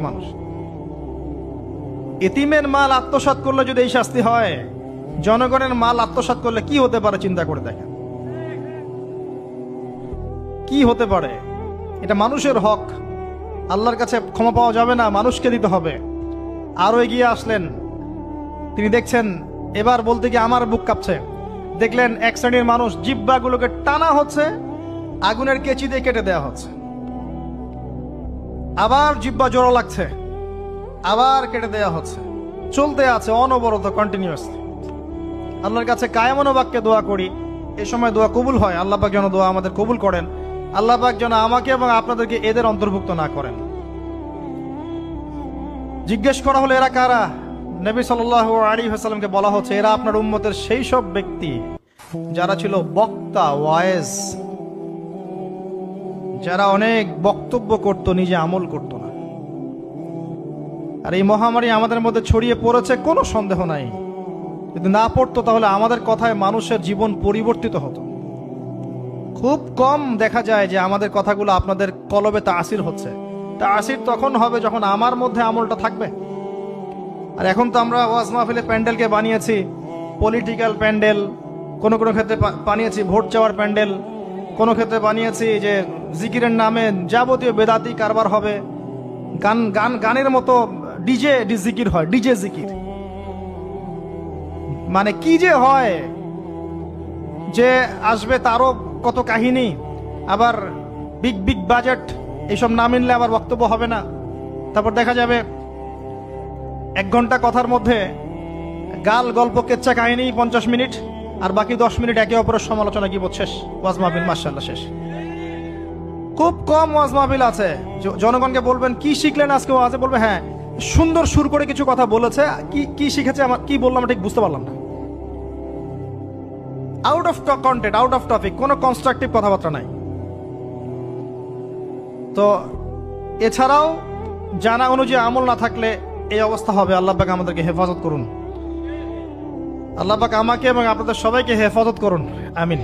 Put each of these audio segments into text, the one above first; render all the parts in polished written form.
মানুষ। এতিমের মাল আত্মসাৎ করলে যদি এই শাস্তি হয়, জনগণের মাল আত্মসাৎ করলে কি হতে পারে চিন্তা করে দেখেন। কি হতে পারে? এটা মানুষের হক, আল্লাহর কাছে ক্ষমা পাওয়া যাবে না, মানুষকে দিতে হবে। আরো এগিয়ে আসলেন, তিনি দেখছেন, এবার বলতে গিয়ে আমার বুক কাঁপছে। দেখলেন এক শ্রেণীর মানুষ জিহ্বাগুলোকে টানা হচ্ছে, আগুনের কেচি দিয়ে কেটে দেওয়া হচ্ছে, আবার জিহ্বা জোড়া লাগছে, আবার কেটে দেওয়া হচ্ছে, চলতে আছে অনবরত, কন্টিনিউয়াসলি। আল্লাহর কাছে কায়মনো বাক্যে দোয়া করি, এ সময় দোয়া কবুল হয়। আল্লাহ পাক যেন দোয়া আমাদের কবুল করেন, আল্লাহ পাক যেন আমাকে এবং আপনাদেরকে এদের অন্তর্ভুক্ত না করেন। জিজ্ঞেস করা হলো এরা কারা? নবী সাল্লাল্লাহু আলাইহি ওয়াসাল্লামকে বলা হচ্ছে এরা আপনার উম্মতের সেই সব ব্যক্তি যারা ছিল বক্তা, ওয়াইজ, যারা অনেক বক্তব্য করত, নিজে আমল করত না। আর এই মহামারী আমাদের মধ্যে ছড়িয়ে পড়েছে, কোনো সন্দেহ নাই। যদি না পড়তো তাহলে আমাদের কথায় মানুষের জীবন পরিবর্তিত হতো। খুব কম দেখা যায় যে আমাদের কথাগুলো আপনাদের কলবে তাসির হচ্ছে। তাসির তখন হবে যখন আমার মধ্যে আমলটা থাকবে। আর এখন তো আমরা ওয়াজ মাহফিলের প্যান্ডেলকে বানিয়েছি পলিটিক্যাল প্যান্ডেল, কোনো কোনো ক্ষেত্রে বানিয়েছি ভোট চাওয়ার প্যান্ডেল, কোনো ক্ষেত্রে বানিয়েছি যে জিকিরের নামে যাবতীয় বেদাতি কারবার হবে, গানের মতো ডিজে জিকির হয়, ডিজে জিকির। মানে কি যে হয়, যে আসবে তারও কত কাহিনী, আবার বিগ বিগ বাজেট, এইসব না মিললে আবার বক্তব্য হবে না। তারপর দেখা যাবে 1 ঘন্টা কথার মধ্যে গাল গল্প কেচ্চা কাহিনী 50 মিনিট, আর বাকি 10 মিনিট একে অপরের সমালোচনা, কি শেষ, ওয়াজ মাহফিল মাশাআল্লাহ শেষ। খুব কম ওয়াজ মাহফিল আছে জনগণকে বলবেন কি শিখলেন আজকে ওয়াজে, বলবে হ্যাঁ সুন্দর সুর করে কিছু কথা বলেছে, কি শিখেছে, আমার কি বললাম ঠিক বুঝতে পারলাম না। Out of content, out of topic, কোনো কনস্ট্রাকটিভ কথাবার্তা নাই। তো এছাড়াও জানা অনুযায়ী আমল না থাকলে এই অবস্থা হবে। আল্লাহ পাক আমাদেরকে হেফাজত করুন, আল্লাহ পাক আমাকে এবং আপনাদের সবাইকে হেফাজত করুন, আমিন।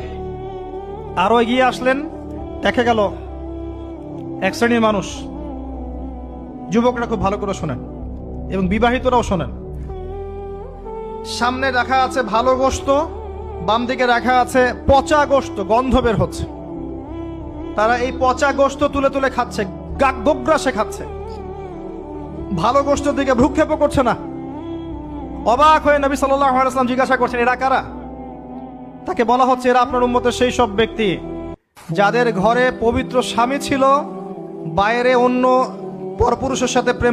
আরো এগিয়ে আসলেন, দেখা গেল এক শ্রেণীর মানুষ, যুবকরা খুব ভালো করে শোনেন এবং বিবাহিতরাও শোনেন, সামনে রাখা আছে ভালো গোশত, বাম দিকে রাখা আছে পচা গোশত, গন্ধ বের হচ্ছে। তারা এই পচা গোশত তুলে তুলে খাচ্ছে, গোগ্রাসে খাচ্ছে, ভালো গোশতের দিকে ভ্রুক্ষেপও করছে না। অবাক হয়ে নবী সাল্লাল্লাহু আলাইহি ওয়াসাল্লাম জিজ্ঞাসা করছেন এরা কারা? তাকে বলা হচ্ছে এরা আপনার উম্মতের সেই সব ব্যক্তি যাদের ঘরে পবিত্র স্বামী ছিল, বাইরে অন্য পরপুরুষের সাথে প্রেম